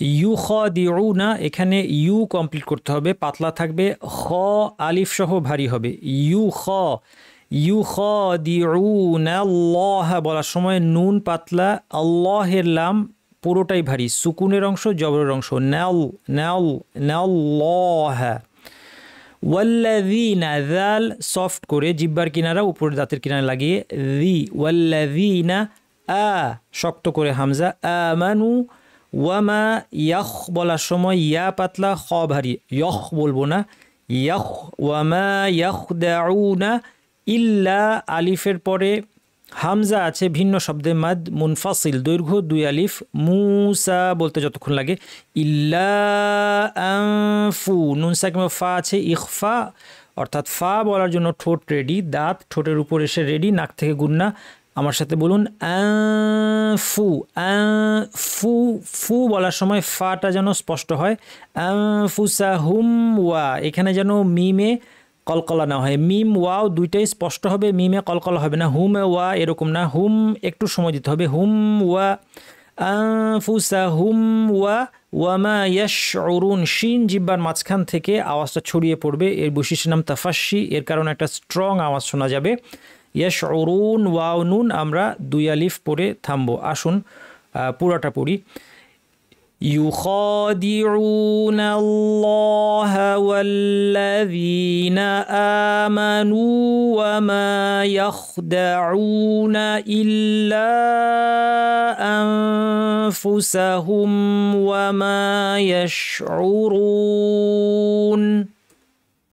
ইউখাদিউনা, এখানে you complete করতে হবে, পাতলা থাকবে, খ আলিফ সহ ভারী হবে। ইউখাদিউনা আল্লাহ বলার সময় নুন পাতলা, আল্লাহের লাম পুরোটাই ভারী, সুকুনের অংশ জবরের অংশ, নাল নাল নাল্লাহ। ওয়াল্লাযীনা, যাল সফট করে জিহ্বার কিনারা উপরের দাঁতের কিনারা লাগিয়ে, ওয়াল্লাযীনা, শক্ত করে হামজা, আমানু। ওয়ামা ইয়াখ বলার সময় ইয়া পাতলা, খ ভারী, ইয়খ বলবো না, ইয়াখ। ওয়ামা ইয়াখদাউনা ইল্লা, আলিফের পরে হামজা আছে ভিন্ন শব্দে মাদ মুনফাসিল, দৈর্ঘ্য 2 আলিফ, মুসা বলতে যতক্ষণ লাগে, ইল্লা আনফু, নুন সাকিমা ফা আছে ইখফা, অর্থাৎ ফা বলার জন্য ঠোঁট রেডি, দাঁত ঠোঁটের উপর এসে রেডি, নাক থেকে গুন্না। আমার সাথে বলুন আনফু, আনফু, ফু বলার সময় ফাটা যেন স্পষ্ট হয়, আনফুসাহুম ওয়া, এখানে যেন মিমে কলকলা না হয়, মিম ওয়াও দুইটাই স্পষ্ট হবে, মিমে কলকলা হবে না, হুম ওয়া এরকম না, হুম একটু সময় দিতে হবে, হুম ওয়া, আনফুসাহুম ওয়া, ওয়ামা ইয়াশউরুন, শিন জিহ্বার মাঝখান থেকে আওয়াজটা ছড়িয়ে পড়বে, এর বৈশিষ্ট্যের নাম তাফাশি, এর কারণে একটা স্ট্রং আওয়াজ শোনা যাবে। ইয়াশউরুন, ওয়াও নুন আমরা 2 আলিফ পরে থামবো। আসুন পুরোটা পড়ি। يخادعون الله والذين آمنوا وما يخدعون إلا أنفسهم وما يشعرون।